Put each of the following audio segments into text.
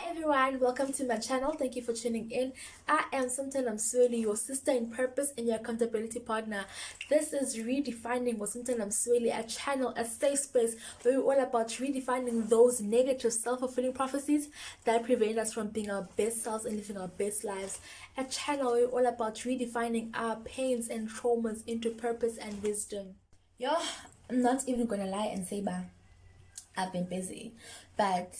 Hi everyone, welcome to my channel. Thank you for tuning in. I am Simtalam Sweli, your sister in purpose and your accountability partner. This is Redefining with Simtalam Sweli, a channel, a safe space where we're all about redefining those negative self-fulfilling prophecies that prevent us from being our best selves and living our best lives. A channel where we're all about redefining our pains and traumas into purpose and wisdom. Yo, I'm not even gonna lie and say bye. I've been busy, but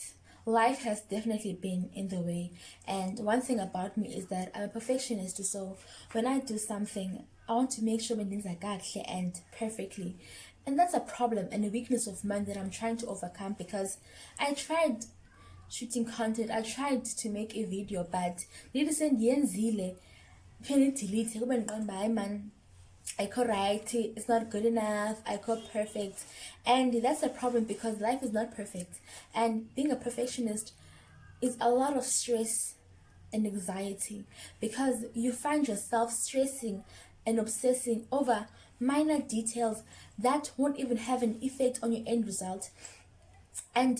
life has definitely been in the way. And one thing about me is that I'm a perfectionist, so when I do something, I want to make sure my things are clear and perfectly. And that's a problem and a weakness of mine that I'm trying to overcome because I tried shooting content, I tried to make a video, but delete, man, I call right, it's not good enough, I call perfect. And that's a problem because life is not perfect. And being a perfectionist is a lot of stress and anxiety because you find yourself stressing and obsessing over minor details that won't even have an effect on your end result. And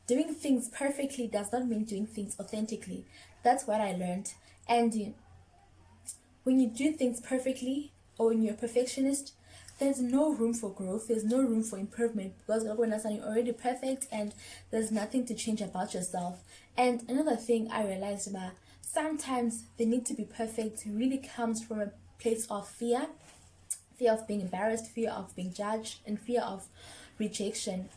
doing things perfectly does not mean doing things authentically. That's what I learned. And when you do things perfectly or when you're a perfectionist, there's no room for growth, there's no room for improvement because you're already perfect and there's nothing to change about yourself. And another thing I realized about sometimes the need to be perfect really comes from a place of fear of being embarrassed, fear of being judged, and fear of rejection.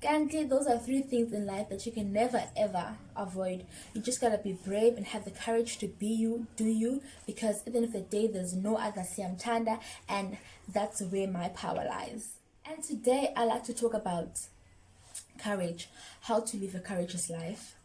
Currently, those are three things in life that you can never ever avoid. You just gotta be brave and have the courage to be you, do you, because at the end of the day, there's no other Siam Tanda, and that's where my power lies. And today, I like to talk about courage, how to live a courageous life.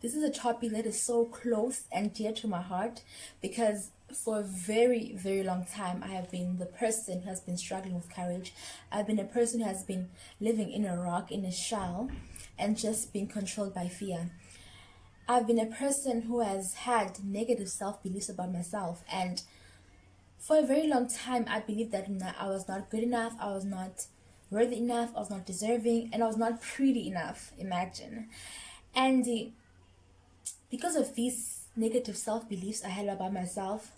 This is a topic that is so close and dear to my heart because for a very, very long time, I have been the person who has been struggling with courage. I've been a person who has been living in a rock, in a shell, and just being controlled by fear. I've been a person who has had negative self-beliefs about myself, and for a very long time, I believed that I was not good enough, I was not worthy enough, I was not deserving, and I was not pretty enough, imagine. And because of these negative self-beliefs I had about myself,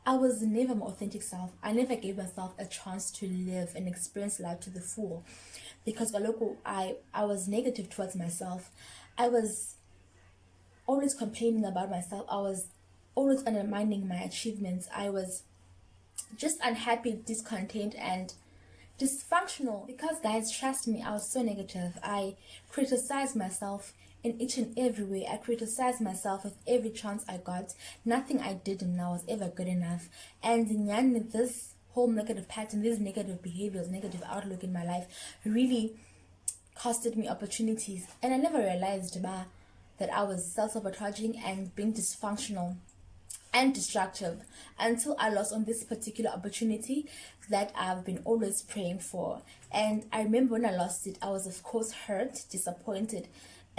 I was never my authentic self. I never gave myself a chance to live and experience life to the full because I was negative towards myself. I was always complaining about myself. I was always undermining my achievements. I was just unhappy, discontent, and dysfunctional because, guys, trust me, I was so negative. I criticized myself in each and every way. I criticized myself with every chance I got. Nothing I did now was ever good enough. And this whole negative pattern, these negative behaviors, negative outlook in my life really costed me opportunities. And I never realized that I was self-sabotaging and being dysfunctional and destructive until I lost on this particular opportunity that I've been always praying for. And I remember when I lost it, I was of course hurt, disappointed,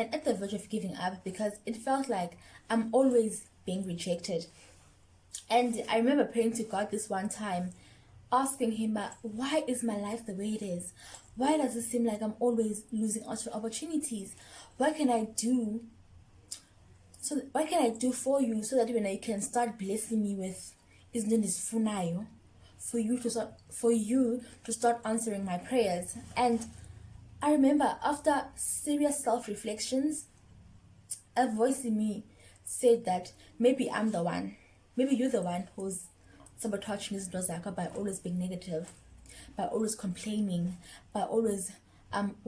and at the verge of giving up because it felt like I'm always being rejected. And I remember praying to God this one time, asking him, why is my life the way it is? Why does it seem like I'm always losing out to opportunities? What can I do? So what can I do for you so that you can start blessing me with his name is Funayo, for you to start answering my prayers? And I remember after serious self-reflections, a voice in me said that maybe I'm the one, maybe you're the one who's sabotaging this Dozaka by always being negative, by always complaining, by always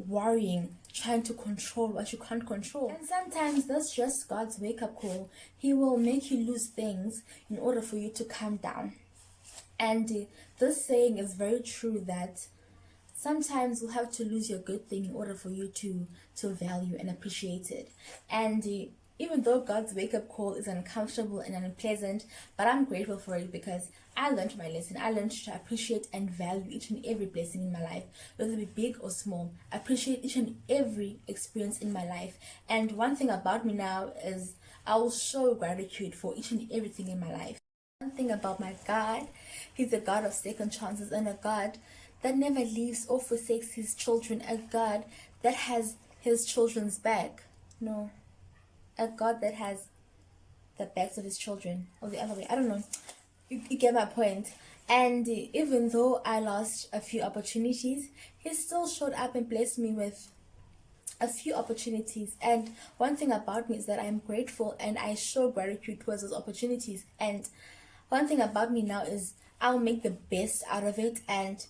worrying, trying to control what you can't control. And sometimes that's just God's wake-up call. He will make you lose things in order for you to calm down. And this saying is very true that sometimes you'll have to lose your good thing in order for you to value and appreciate it. And even though God's wake-up call is uncomfortable and unpleasant, but I'm grateful for it because I learned my lesson. I learned to appreciate and value each and every blessing in my life, whether it be big or small. Appreciate each and every experience in my life. And one thing about me now is I will show gratitude for each and everything in my life. One thing about my God, he's a God of second chances and a God that never leaves or forsakes his children, a God that has his children's back. No, a God that has the backs of his children, or the other way. I don't know. You get my point. And even though I lost a few opportunities, he still showed up and blessed me with a few opportunities. And one thing about me is that I'm grateful and I show gratitude towards those opportunities. And one thing about me now is I'll make the best out of it and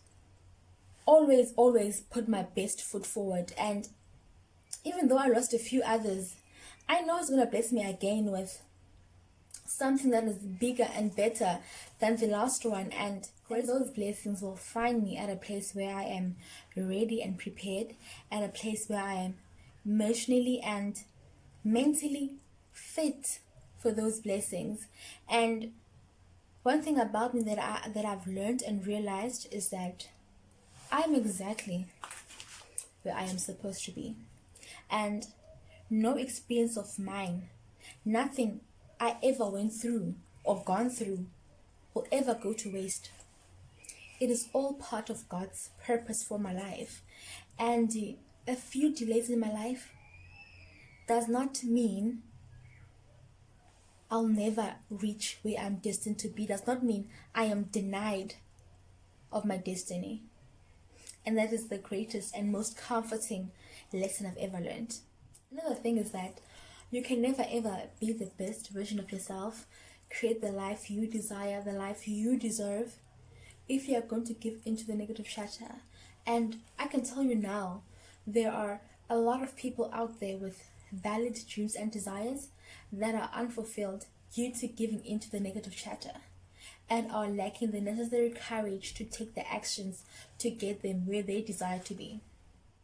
always put my best foot forward. And even though I lost a few others, I know it's going to bless me again with something that is bigger and better than the last one. And those blessings will find me at a place where I am ready and prepared, at a place where I am emotionally and mentally fit for those blessings. And one thing about me that I've learned and realized is that I'm exactly where I am supposed to be. And no experience of mine, nothing I ever went through or gone through will ever go to waste. It is all part of God's purpose for my life. And a few delays in my life does not mean I'll never reach where I'm destined to be. Does not mean I am denied of my destiny. And that is the greatest and most comforting lesson I've ever learned. Another thing is that you can never ever be the best version of yourself, create the life you desire, the life you deserve, if you are going to give into the negative chatter. And I can tell you now, there are a lot of people out there with valid dreams and desires that are unfulfilled due to giving into the negative chatter and are lacking the necessary courage to take the actions to get them where they desire to be.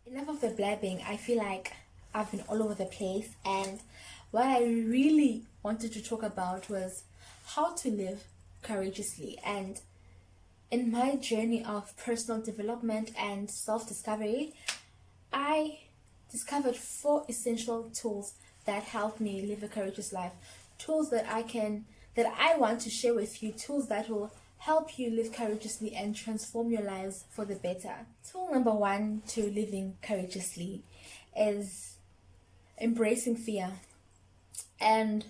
Enough of the blabbing. I feel like I've been all over the place, and what I really wanted to talk about was how to live courageously. And in my journey of personal development and self-discovery, I discovered 4 essential tools that help me live a courageous life. Tools that I want to share with you, tools that will help you live courageously and transform your lives for the better. Tool number 1 to living courageously is embracing fear. And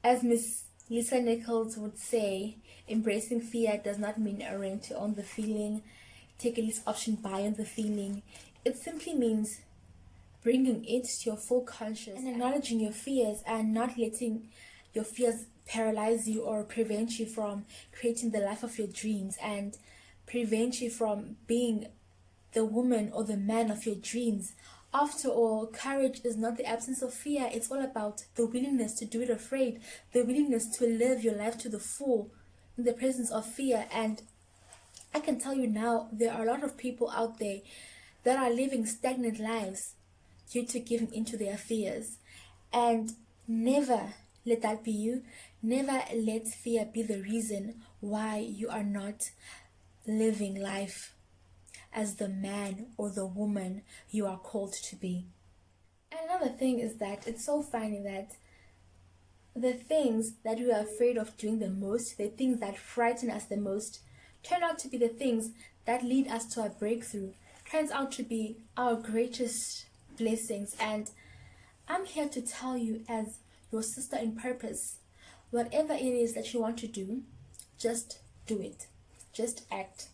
as Miss Lisa Nichols would say, embracing fear does not mean a rent to own the feeling, take a least option buy on the feeling. It simply means bringing it to your full conscious and acknowledging your fears and not letting your fears paralyze you or prevent you from creating the life of your dreams and prevent you from being the woman or the man of your dreams. After all, courage is not the absence of fear. It's all about the willingness to do it afraid, the willingness to live your life to the full in the presence of fear. And I can tell you now, there are a lot of people out there that are living stagnant lives due to giving into their fears. And never let that be you. Never let fear be the reason why you are not living life as the man or the woman you are called to be. And another thing is that it's so funny that the things that we are afraid of doing the most, the things that frighten us the most, turn out to be the things that lead us to our breakthrough, turns out to be our greatest blessings. And I'm here to tell you, as your sister in purpose, whatever it is that you want to do, just do it. Just act.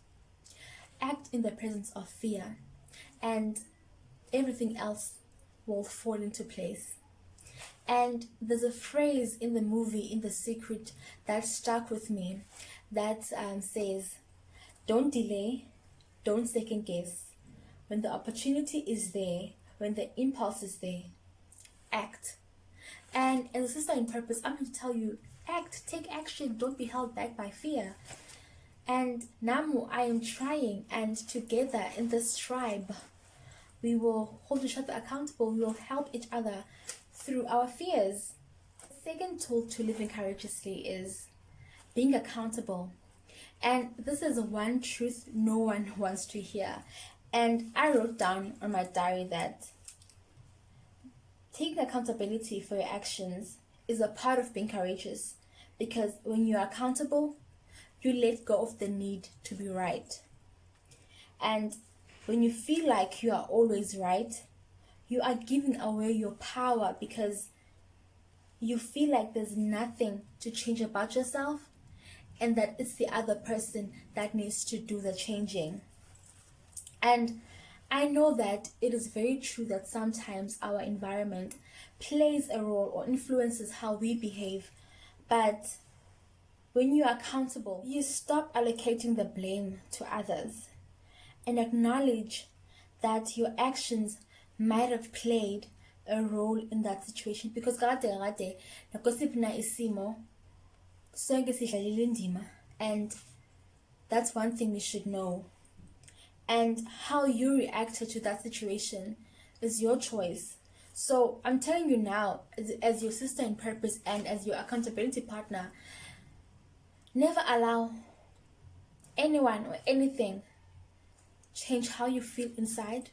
Act in the presence of fear, and everything else will fall into place. And there's a phrase in the movie In the Secret that stuck with me that says, don't delay, don't second guess. When the opportunity is there, when the impulse is there, act. And as a sister in purpose, I'm going to tell you, act, take action, don't be held back by fear. And Namu, I am trying, and together in this tribe, we will hold each other accountable. We will help each other through our fears. The second tool to living courageously is being accountable. And this is one truth no one wants to hear. And I wrote down on my diary that taking accountability for your actions is a part of being courageous, because when you are accountable, you let go of the need to be right. And when you feel like you are always right, you are giving away your power, because you feel like there's nothing to change about yourself, and that it's the other person that needs to do the changing. And I know that it is very true that sometimes our environment plays a role or influences how we behave, but when you are accountable, you stop allocating the blame to others and acknowledge that your actions might have played a role in that situation. Because kade nakosiphi isimo sonke sidlalile indima, and that's one thing we should know. And how you reacted to that situation is your choice. So I'm telling you now, as your sister in purpose and as your accountability partner, never allow anyone or anything change how you feel inside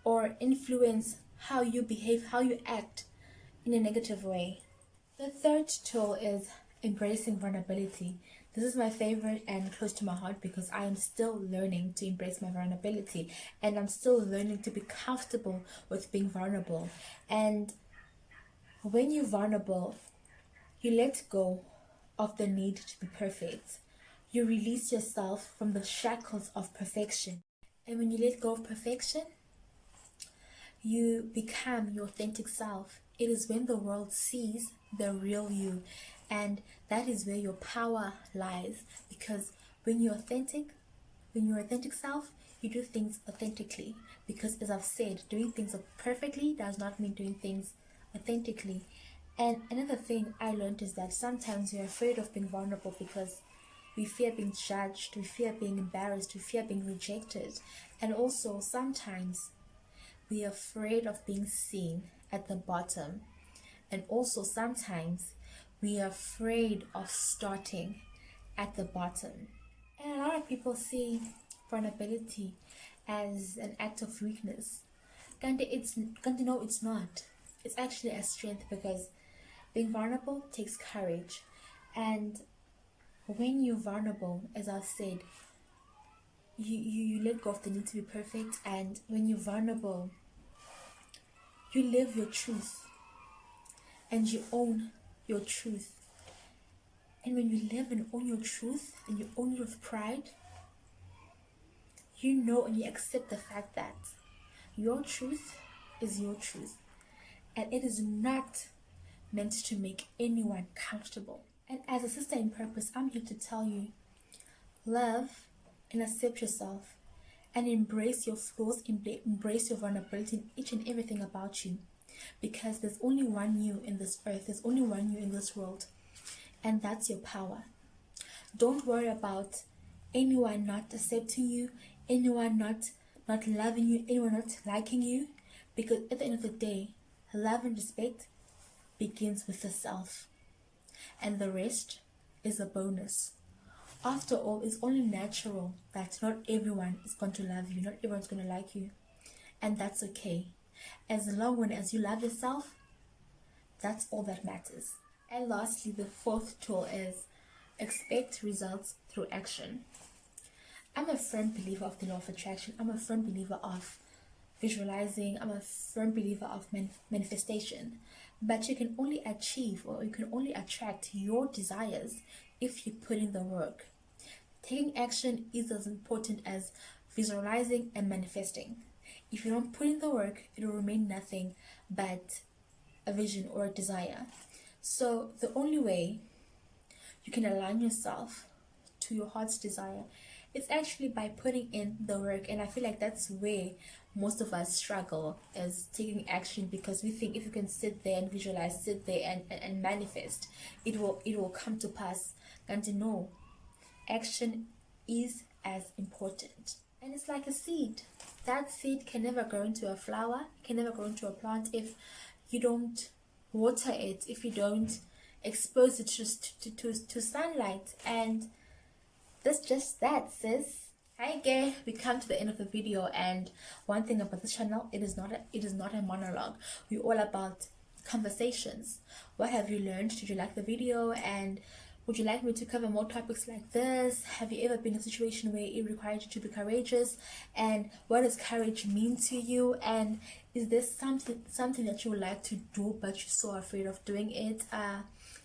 or influence how you behave, how you act in a negative way. The third tool is embracing vulnerability. This is my favorite and close to my heart because I am still learning to embrace my vulnerability, and I'm still learning to be comfortable with being vulnerable. And when you're vulnerable, you let go of the need to be perfect. You release yourself from the shackles of perfection. And when you let go of perfection, you become your authentic self. It is when the world sees the real you, and that is where your power lies. Because when you're authentic, when your authentic self, you do things authentically. Because as I've said, doing things perfectly does not mean doing things authentically. And another thing I learned is that sometimes we're afraid of being vulnerable because we fear being judged, we fear being embarrassed, we fear being rejected. And also sometimes we are afraid of being seen at the bottom. And also sometimes we are afraid of starting at the bottom. And a lot of people see vulnerability as an act of weakness. No, it's not. It's actually a strength, because being vulnerable takes courage. And when you're vulnerable, as I've said, you let go of the need to be perfect. And when you're vulnerable, you live your truth and you own your truth. And when you live and own your truth and you own it with pride, you know and you accept the fact that your truth is your truth, and it is not meant to make anyone comfortable. And as a sister in purpose, I'm here to tell you, love and accept yourself and embrace your flaws, embrace your vulnerability in each and everything about you. Because there's only one you in this earth, there's only one you in this world, and that's your power. Don't worry about anyone not accepting you, anyone not loving you, anyone not liking you, because at the end of the day, love and respect begins with the self, and the rest is a bonus. After all, it's only natural that not everyone is going to love you, not everyone's going to like you, and that's okay. As long as you love yourself, that's all that matters. And lastly, the fourth tool is expect results through action. I'm a firm believer of the law of attraction. I'm a firm believer of visualizing. I'm a firm believer of manifestation. But you can only achieve, or you can only attract your desires if you put in the work. Taking action is as important as visualizing and manifesting. If you don't put in the work, it will remain nothing but a vision or a desire. So the only way you can align yourself to your heart's desire is actually by putting in the work. And I feel like that's where most of us struggle, is taking action, because we think if you can sit there and visualize, sit there and manifest, it will come to pass. And no, action is as important. And it's like a seed. That seed can never grow into a flower, can never grow into a plant if you don't water it, if you don't expose it to sunlight. And that's just that, sis. Hi gay, we come to the end of the video, and one thing about this channel, it is not a monologue. We're all about conversations. What have you learned? Did you like the video? And Would you like me to cover more topics like this? Have you ever been in a situation where it required you to be courageous? And what does courage mean to you? And is this something that you would like to do but you're so afraid of doing it?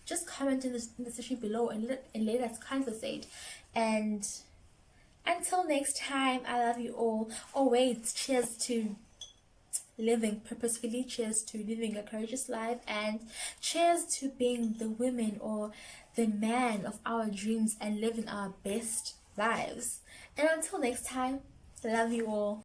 Just comment in the section below and let us conversate. And until next time, I love you all. Oh wait, cheers to living purposefully, cheers to living a courageous life, and cheers to being the women or the man of our dreams and living our best lives. And until next time, love you all.